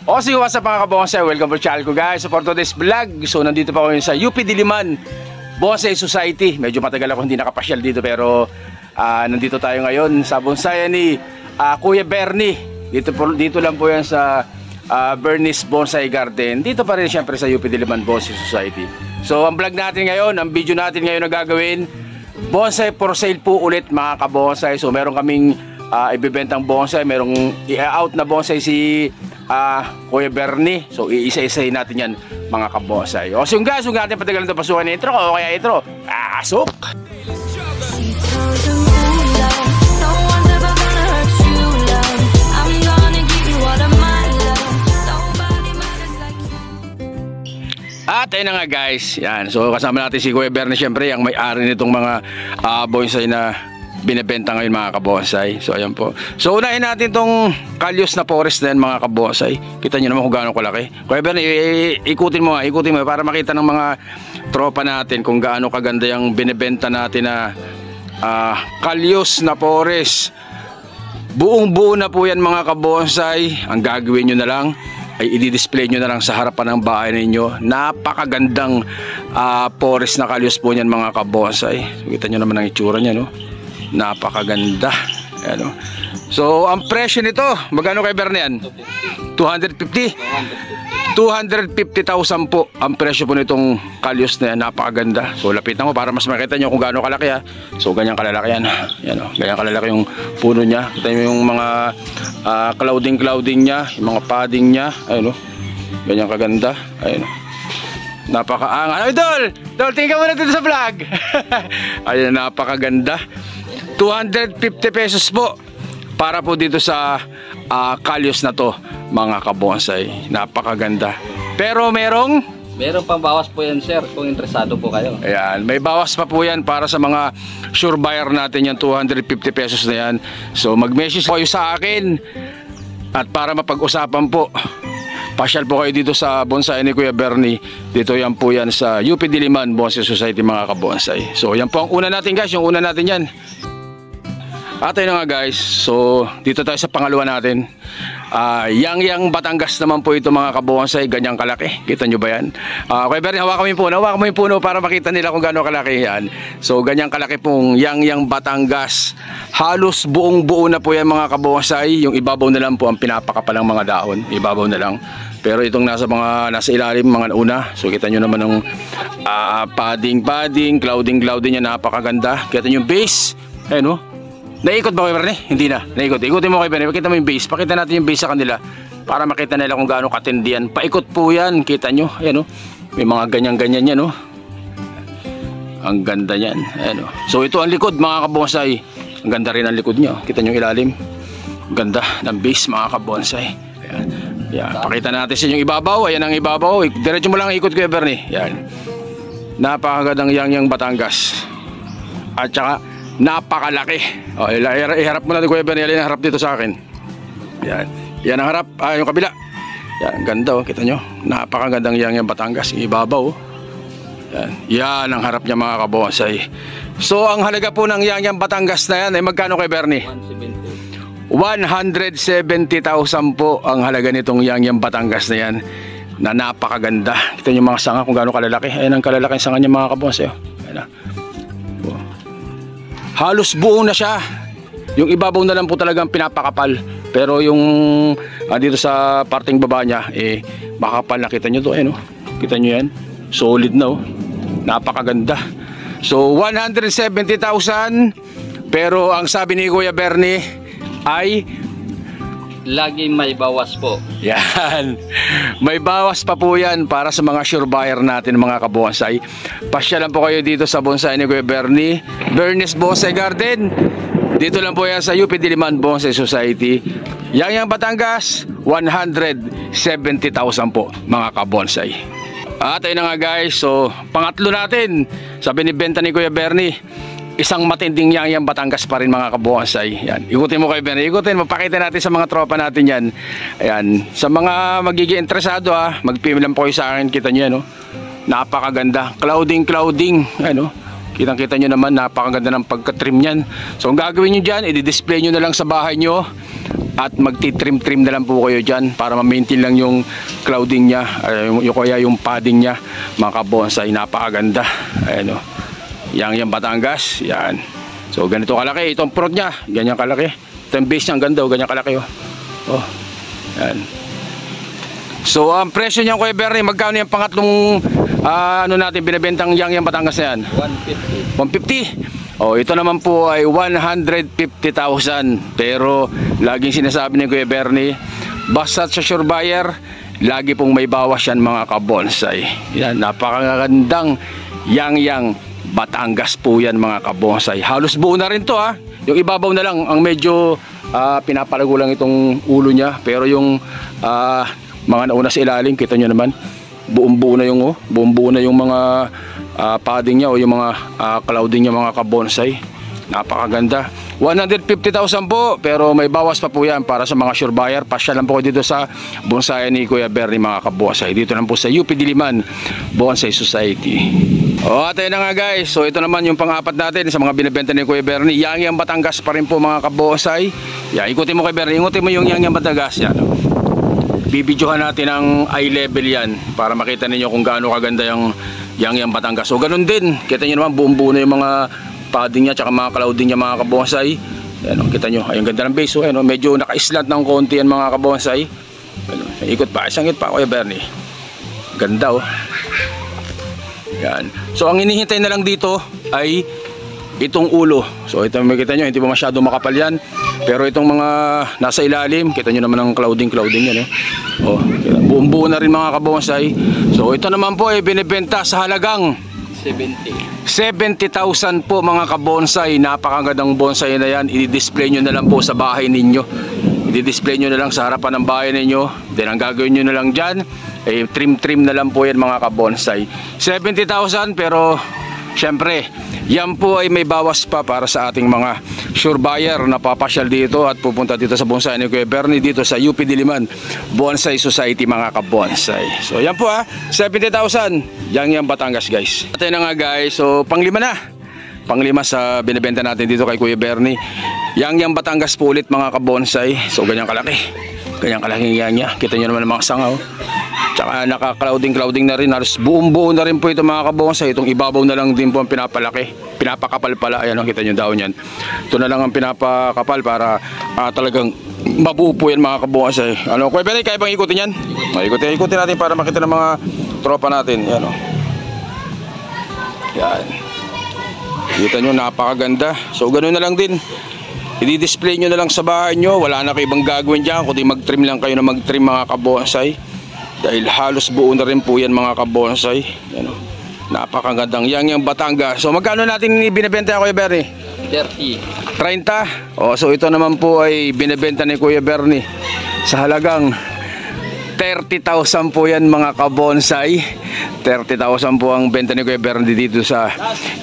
O sige, what's up mga kabonsay? Welcome to channel ko guys. So for today's vlog, so nandito pa ako sa UP Diliman Bonsai Society. Medyo matagal ako hindi nakapasyal dito pero nandito tayo ngayon sa bonsayan ni Kuya Bernie. Dito lang po yan sa Bernie's Bonsai Garden. Dito pa rin syempre sa UP Diliman Bonsai Society. So ang vlog natin ngayon, ang video natin ngayon na gagawin, bonsai for sale po ulit mga kabonsay. So meron kaming ibibentang bonsai, merong i-out na bonsai si Kuya Bernie. So iisa-isahin natin yan mga kabonsay. O so guys, huwag natin patagalan ito pasukan ni intro o kaya intro. Asok! At ayun na nga guys, yan. So kasama natin si Kuya Bernie, syempre ang may-ari nitong mga bonsai na binebenta ngayon mga kabonsai. So ayan po. So unahin natin tong kalyos na forest na yan mga kabonsai. Kita nyo naman kung gaano kalaki. Kuya Bernie, ikutin mo para makita ng mga tropa natin kung gaano kaganda yung binebenta natin na kalyos na forest. Buong buo na po yan mga kabonsai. Ang gagawin nyo na lang ay i-display nyo na lang sa harapan ng bahay ninyo. Napakagandang forest na kalyos po yan mga kabonsai. So, kita nyo naman ang itsura nya, no? Napakaganda. Ayan, no? So ang presyo nito, magkano kay Bernie yan? 250? 250,000 po ang presyo po nitong kalyos na yan. Napakaganda. So lapitan ko para mas makita nyo kung gaano kalaki ha. So ganyan kalalaki yan. Yan, no? Ganyan kalalaki yung puno nya. Kita nyo yung mga clouding nya, yung mga padding nya. Ayun, no? Ganyan kaganda. Ayun, no? Napakaangan. Ay, Dol, tingin ka muna dito sa vlog. Ayun, napakaganda. 250 pesos po para po dito sa kalyos na to mga kabonsai. Napakaganda. Pero meron pang bawas po yan sir kung interesado po kayo. Ayan, may bawas pa po yan para sa mga sure buyer natin yan. 250 pesos na yan. So mag-message po kayo sa akin at para mapag-usapan po, pasyal po kayo dito sa bonsai ni Kuya Bernie. Dito yan po yan sa UP Diliman Bonsai Society mga kabonsai. So yan po ang una natin guys, yung una natin yan. At ayun na nga guys, so dito tayo sa pangalawa natin. Yang Batangas naman po ito mga kabonsai, ganyang kalaki. Kita nyo ba yan? Kuya Bernie, hawakan mo yung puno para makita nila kung gano'ng kalaki yan. So ganyang kalaki pong Yang Batangas. Halos buong buo na po yan mga kabonsai. Yung ibabaw na lang po ang pinapakapalang mga dahon. Ibabaw na lang. Pero itong nasa ilalim, mga una. So kita nyo naman ng padding, clouding niya, napakaganda. Kita nyo yung base. Ayun, no? Naikot ba kayo Bernie? Hindi na. Naikot. Ikutin mo kayo Bernie. Pakita mo yung base. Pakita natin yung base sa kanila para makita nila kung gaano katindi yan. Paikot po yan. Kita nyo. Ayan, no? May mga ganyan yan, no? Ang ganda yan. Ayan, no? So ito ang likod mga kabonsai. Ang ganda rin ang likod nyo. Kita nyo ilalim. Ang ganda ng base mga kabonsai. Ayan. Yan. Pakita natin sa yung ibabaw. Ayan ang ibabaw. Diretso mo lang ikot kayo Bernie. Yan. Napakagandang Yang Batangas. At saka napakalaki. O, iharap mo natin Kuya Bernie. Alin ang harap dito sa akin. Yan. Yan ang harap. Yung kabila. Yan. Ganda o. Kita nyo. Napakagandang Yang Batangas. Yung ibabaw. Yan. Yan ang harap niya mga kabonsai. So ang halaga po ng Yang Batangas na yan ay magkano kay Bernie? 170,000 po ang halaga nitong Yang Batangas na yan. Na napakaganda. Kita nyo mga sanga kung gaano kalalaki. Ayan ang kalalaki ng sanga niya mga kabonsai. Ayan na. Halos buo na siya. Yung ibabaw na lang po talagang pinapakapal. Pero yung dito sa parting baba niya, makapal. Nakita nyo to, no? Kita nyo yan. Solid na, oh. Napakaganda. So 170,000. Pero ang sabi ni Kuya Bernie ay laging may bawas po. Yan. May bawas pa po yan para sa mga sure buyer natin mga kabonsai. Pasyalan po kayo dito sa bonsai ni Kuya Bernie, Bernie's Bonsai Garden. Dito lang po yan sa UP Diliman Bonsai Society. Yang Batangas, 170,000 po mga kabonsai. At ayun na nga guys, so pangatlo natin sa binibenta ni Kuya Bernie. Isang matinding Yang Batangas pa rin mga kabonsai. Yan. Ikutin mo kayo Bernie. Ikutin, mapakita natin sa mga tropa natin yan. Ayan. Sa mga magiging interesado magpimilan po kayo sa akin. Kita nyo yan, no? Napakaganda. Clouding. Ano? Kitang-kita nyo naman, napakaganda ng pagka-trim yan. So ang gagawin nyo dyan, i-display nyo na lang sa bahay nyo. at magti-trim-trim na lang po kayo dyan para ma-maintain lang yung clouding nya, yung padding nya mga kabonsay. Napakaganda. Ayan o, yang Batangas. Yan. So ganito kalaki itong fruit nya, ganyan kalaki. Ito yung base nya, ang ganda o, ganyan kalaki o. Oh, yan. So ang presyo niyan Kuya Bernie, magkano yung pangatlong ano natin binebentang yang Batangas na yan? 150. 150. Oh, ito naman po ay 150,000. Pero laging sinasabi ni Kuya Bernie, basta sa sure buyer, lagi pong may bawas yan mga kabonsay. Yan, napakagandang yang Batangas po yan mga kabonsay. Halos buo na rin to ha. Yung ibabaw na lang ang medyo pinapalago lang itong ulo niya, pero yung mga nauna sa ilalim, kita nyo naman buong-buo na yung mga padding niya o yung mga clouding niya mga kabonsay. Napakaganda. 150,000 po, pero may bawas pa po yan para sa mga sure buyer. Pasya lang po dito sa bonsai ni Kuya Bernie mga kabonsay. Dito lang po sa UP Diliman Bonsai Society. At ayun na nga guys, so ito naman yung pang-apat natin sa mga binibenta ni Kuya Bernie. Yang Batangas pa rin po mga kabonsay. Yan, ikutin mo Kuya Bernie, ikutin mo yung Yang Batangas yan. Bibidyohan natin ang eye level yan para makita ninyo kung gaano kaganda yung Yang Batangas. So ganun din, kita nyo naman buong-buo na yung mga padding niya tsaka mga clouding niya mga kabonsay. Ayan, kita nyo, ayun ganda ng base. So, ayan, medyo naka-slant ng konti yan mga kabonsay. Ikot pa, isang ikot pa Kuya Bernie. Ganda oh. Yan. So ang hinihintay na lang dito ay itong ulo. So ito makita nyo, hindi pa masyado makapal yan. Pero itong mga nasa ilalim, kita nyo naman ang clouding yan eh. Oh, buong-buo na rin mga kabonsay. So ito naman po ay binibenta sa halagang 70,000 po mga kabonsay. Napakagandang bonsai na yan. I-display nyo na lang po sa bahay ninyo. I-display nyo na lang sa harapan ng bahay ninyo. Then ang gagawin nyo na lang dyan, eh, trim na lang po yan mga kabonsay. 70,000 pero syempre yan po ay may bawas pa para sa ating mga sure buyer na papasyal dito at pupunta dito sa bonsai ni Kuya Bernie dito sa UP Diliman Bonsai Society mga kabonsay. So yan po 70,000 yang Batangas guys. At yun na nga guys, so panglima sa binibenta natin dito kay Kuya Bernie. Yang Batangas po ulit mga kabonsay. So ganyan kalaki. Ganyan kalaking yang niya. Kita nyo naman ang mga sangaw. Tsaka naka-clouding na rin. Halos buong-buo na rin po ito mga kabonsay. Itong ibabaw na lang din po ang pinapalaki. Pinapakapal pala. Ayan, kita nyo daw yan. Ito na lang ang pinapakapal para talagang mabuo po yan mga kabonsay. Ano, Kuya Bernie, kaya bang ikutin yan? Ikutin natin para makita ng mga tropa natin. Yan o. Yan. Kita nyo, napakaganda. So ganoon na lang din. I-display nyo na lang sa bahay nyo. Wala na kayo ibang gagawin dyan, kundi mag-trim lang kayo na mag-trim mga kabonsay. Dahil halos buo na rin po yan mga kabonsay. Yan o. Napakagandang yang Batangas. So magkano natin binibenta Kuya Bernie? 30. 30? O, so ito naman po ay binibenta ni Kuya Bernie sa halagang 30,000 po yan mga kabonsay. 30,000 po ang benta ni Kuya Bernie dito sa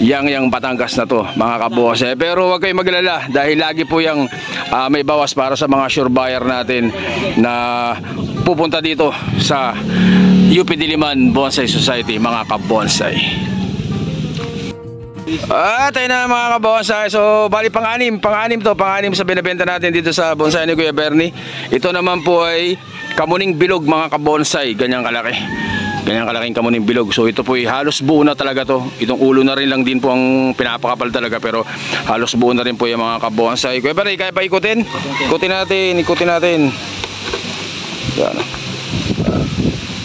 yang Batangas na to mga kabonsay. Pero huwag kayong maglala dahil lagi po yung may bawas para sa mga sure buyer natin na pupunta dito sa UP Diliman Bonsai Society mga kabonsay. At ayun na mga kabonsay. So bali pang-anim sa binibenta natin dito sa bonsai ni Kuya Bernie. Ito naman po ay kamuning bilog mga kabonsay. Ganyang kalaki. Ganyang kalaking kamuning bilog. So ito po ay halos buo na talaga to. Itong ulo na rin lang din po ang pinapakapal talaga. Pero halos buo na rin po yung mga kabonsay. Kuya Bernie, kaya pa ikutin? Ikutin natin. Yan.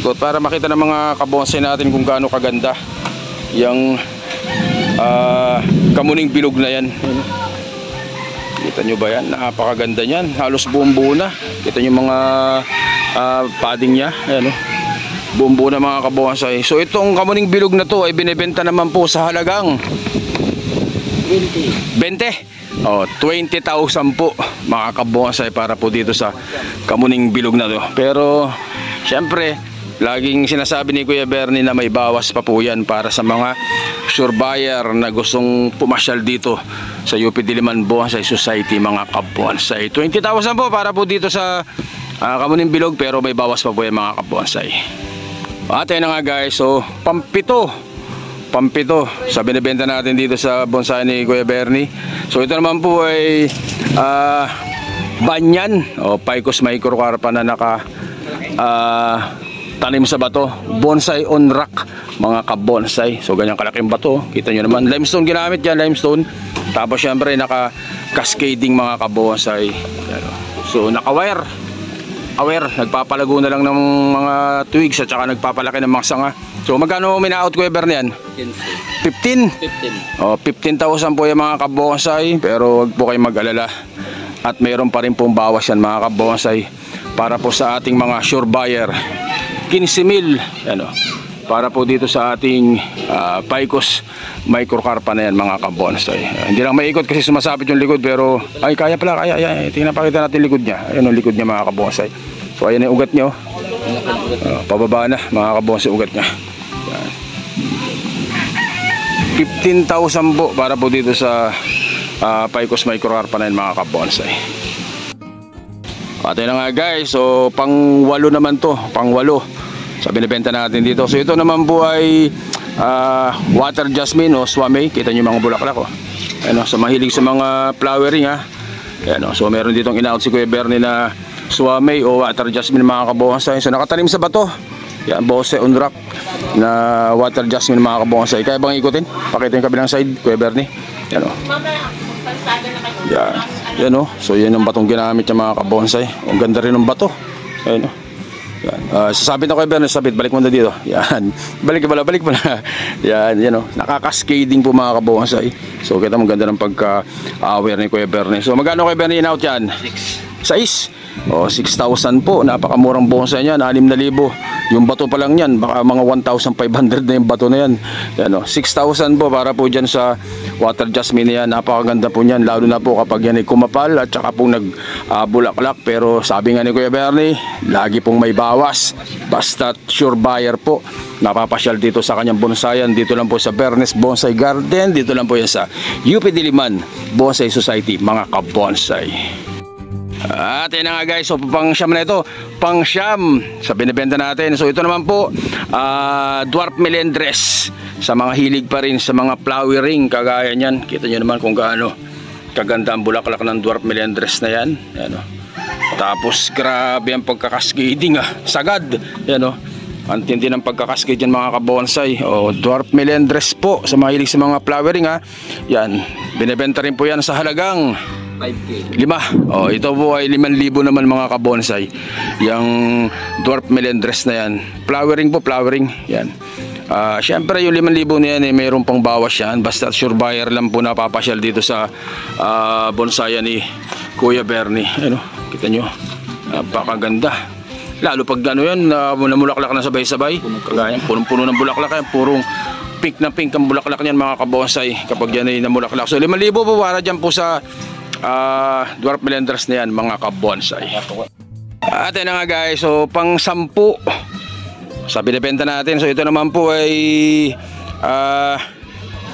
Ikot para makita ng mga kabonsay natin kung gaano kaganda yung kamuning bilog na yan. Kita nyo ba yan? Napakaganda yan. Halos buong-buo na. Kita nyo mga padding nya. Ayan o. Buong-buo na mga kabonsay. So itong kamuning bilog na to ay binibenta naman po sa halagang 20. Oh, 20,000 po mga kabonsay para po dito sa kamuning bilog na to. Pero syempre laging sinasabi ni Kuya Bernie na may bawas pa po yan para sa mga sure buyer na gustong pumasyal dito sa UP Diliman Bonsai Society mga kabonsay. 20,000 po para po dito sa kamuning bilog, pero may bawas pa po yan mga kabonsay. At ayun na nga guys, so pampito sa binibenta natin dito sa bonsai ni Kuya Bernie. So ito naman po ay banyan o Ficus microcarpa na naka tanim sa bato. Bonsai on rock, mga kabonsai. So ganyan kalaking bato, kita nyo naman. Limestone ginamit yan, limestone. Tapos syempre naka cascading, mga kabonsai. So naka-wire, nagpapalago na lang ng mga twigs at saka nagpapalaki ng mga sanga. So magkano minaout ko ever niyan? 15? 15,000 po yung mga kabonsai. Pero wag po kayong mag-alala, at mayroon pa rin pong bawas yan, mga kabonsai, para po sa ating mga sure buyer. 15,000 para po dito sa ating Ficus microcarpa na yan, mga kabonsai. Hindi lang maikot kasi sumasabit yung likod, pero ay kaya pala, kaya. Tingnan, pakita natin likod niya. Ayun ang likod niya, mga kabonsai. So ayan yung ugat niya, pababa na, mga kabonsai, ugat niya. 15,000 po para po dito sa Ficus microcarpa na yan, mga kabonsai. Pati na nga guys, so pang 8 naman to, pang 8 sa binibenta natin dito. So ito naman po ay water jasmine o swame. Kita nyo mga bulaklak ko. So mahilig sa mga flowering ha. So meron ditong in-out si Kuya Bernie na swame o water jasmine, mga kabonsai. So nakatanim sa bato. Yan, bonsai on rock na water jasmine, mga kabonsai. Kaya bang ikutin? Pakita yung kabilang side, Kuya Bernie. Yan o. Yan o. So yan yung batong ginamit ng mga kabonsai. Ang ganda rin ng bato. Yan o. Sasabit na Kuya Bernie, sabit. Balik mo na dito. Yan. Balik mo na. Yan o. Nakaka-cascading po, mga kabonsai. So kita mo ganda ng pagka-aware ni Kuya Bernie. So magkano Kuya Bernie in-out yan? 6. 6,000 po. Napakamurang bonsai niyan. 6,000. Yung bato pa lang yan, baka mga 1,500 na yung bato na yan. 6,000 po para po dyan sa water jasmine na yan. Napakaganda po niyan, lalo na po kapag yan ay kumapal at saka pong nagbulaklak. Pero sabi nga ni Kuya Bernie, lagi pong may bawas. Basta sure buyer po, napapasyal dito sa kanyang bonsayan. Dito lang po sa Bernes Bonsai Garden. Dito lang po yan sa UP Diliman Bonsai Society, mga kabonsai. At yun na nga guys, so pang siyam na ito, pang siyam sa binibenta natin. So ito naman po, dwarf melendres, sa mga hilig pa rin sa mga flowering kagaya niyan. Kita nyo naman kung gaano kaganda ang bulaklak ng dwarf melendres na yan. Tapos grabe ang pagkakascading, sagad. Ang tindi ng pagkakascade yan, mga kabonsai. Dwarf melendres po sa mga hilig sa mga flowering yan, binibenta rin po yan sa halagang 5K. 5. Ito po ay 5,000 naman, mga kabonsai. Yung dwarf melendres na yan. Flowering po, flowering. Yan. Siyempre yung 5,000 na yan mayroon pang bawas yan. Basta sure buyer lang po napapasyal dito sa bonsayan ni Kuya Bernie. Kita nyo. Napakaganda. Lalo pag yan, namulaklak na sabay-sabay. Kagaya, punong-puno ng bulaklak yan. Purong pink na pink ang bulaklak niyan, mga kabonsai. Kapag yan ay namulaklak. So 5,000 po para dyan po sa dwarf melendres na yan, mga kabonsai. At yun na nga guys, so pang 10 sa binibenta natin. So ito naman po ay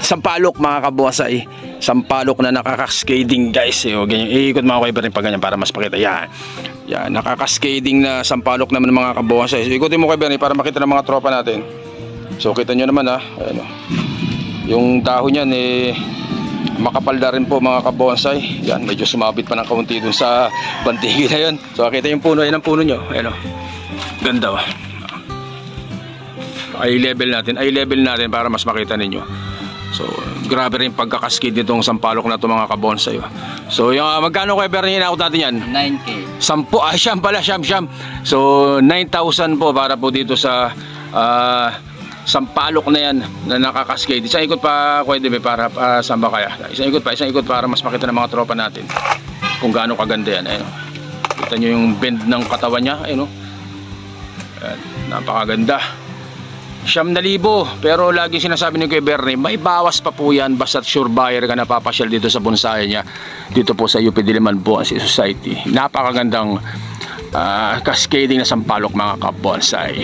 sampalok, mga kabonsai. Sampalok na nakaka-cascading guys. Ganyan, iikot mga Kuya Bernie pag ganyan para mas pakita. Yan, nakaka-cascading na sampalok naman, mga kabonsai. So ikutin mo Kuya Bernie para makita ng mga tropa natin. So kita nyo naman yung dahon yan makapal na rin po, mga kabonsai. Yan, medyo sumabit pa ng kaunti dun sa bantigi na yun. So kita yung puno, yan ang puno nyo. Ganda ba? I-level natin para mas makita ninyo. So grabe rin pagkakaskid nitong sampalok na ito, mga kabonsai. So yung magkano Kuya Bernie inaakot natin yan? 9K. 10, siyam pala, siyam. So 9,000 po para po dito sa sampalok na yan na nakakaskade. Isang ikot pa Kuya Debe para saan ba kaya? Isang ikot para mas makita ng mga tropa natin kung gaano kaganda yan. Kita nyo yung bend ng katawan niya. Napakaganda. 9,000. Pero lagi sinasabi ni Kuya Bernie, may bawas pa po yan basta sure buyer ka napapasyal dito sa bonsai niya. Dito po sa UP Diliman Bonsai Society. Napakagandang cascading na sampalok, mga kabonsai.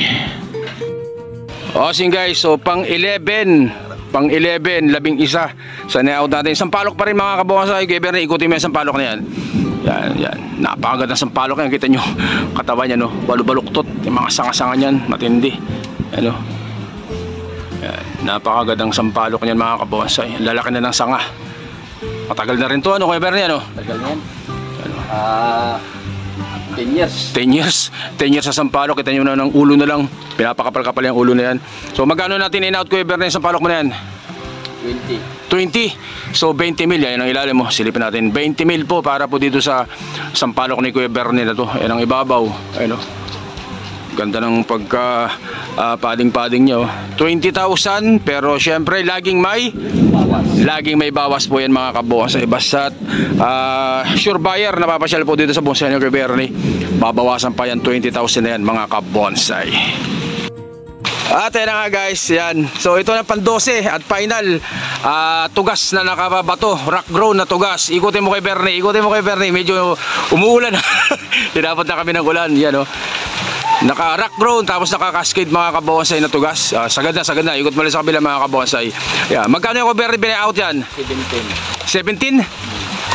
Guys, so pang 11 11 sa na-out natin. Sampalok pa rin, mga kabonsai. Kuya Bernie, ikutin mo yung sampalok na yan. Yan. Napakagandang sampalok yan. Kita nyo katawan niya, balubaluktot. Yung mga sanga-sanga niyan, matindi. Napakagandang sampalok niyan, mga kabonsai. Lalaki na ng sanga. Matagal na rin to, Kuya Bernie, Tagal na yan. 10 years. 10 years. 10 years sa sampalok. Kita nyo na ng ulo na lang. Pinapakapal-kapal yung ulo na yan. So magkano natin in-out Kuya Bernie yung sampalok mo na yan? 20. So 20 mil. Yan ang ilalim mo. Silipin natin. 20 mil po para po dito sa sampalok ni Kuya Bernie na to. Yan ang ibabaw. Ayun o. Ganda ng pagka pading-pading nyo. 20,000 pero syempre laging may bawas po yan mga kabonsay. Basta't sure buyer napapasyal po dito sa bonsai ni Kuya Bernie, babawasan pa yan 20,000 na yan mga kabonsay. At yan na nga guys, yan. So ito na pang-12 at final tugas na nakababato, rock grown na tugas. Ikutin mo kay Bernie, medyo umuulan. Tinapot na kami ng ulan, yan o. Naka rock grown tapos naka cascade mga kabonsay na tugas. Sagad na. Ikot mo lang sa kabila mga kabonsay. Yeah. Magkano yung Bernie bina-out yan? 17?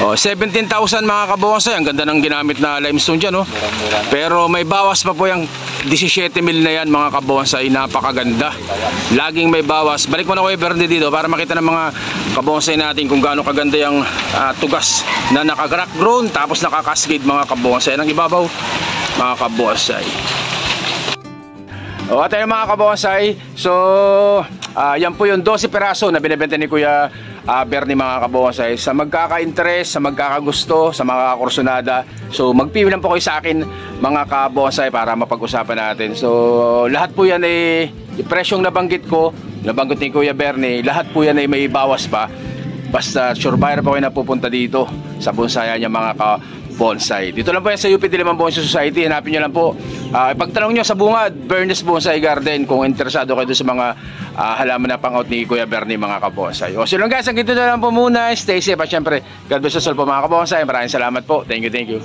Oh, 17,000 mga kabonsay. Ang ganda ng ginamit na limestone dyan, oh. Murang-mura. Pero may bawas pa po yung 17 mil na yan mga kabonsay. Napakaganda. Laging may bawas. Balik mo na Kuya Bernie dito para makita ng mga kabonsay natin kung gaano kaganda yung tugas na naka rock grown tapos naka cascade mga kabonsay. Ang ibabaw mga kabonsay. O at ayun mga kabonsay, so yan po yung 12 peraso na binibenta ni Kuya Bernie mga kabonsay. Sa magkaka-interest, sa magkakagusto, sa mga kursunada, so magpili lang po kayo sa akin mga kabonsay para mapag-usapan natin. So lahat po yan ay presyong nabanggit ni Kuya Bernie, lahat po yan ay may bawas pa. Basta sure buyer po kayo na pupunta dito sa bonsayan niya mga kabonsay. Dito lang po yan sa UP Diliman Bonsai Society. Hanapin nyo lang po. Ipagtanong nyo sa Bungad, Bernie's Bonsai Garden kung interesado kayo sa mga halaman na pang-out ni Kuya Bernie mga kabonsay. O so lang guys, hanggang dito na lang po muna. Stay safe at syempre, God bless us all po mga kabonsay. Maraming salamat po. Thank you.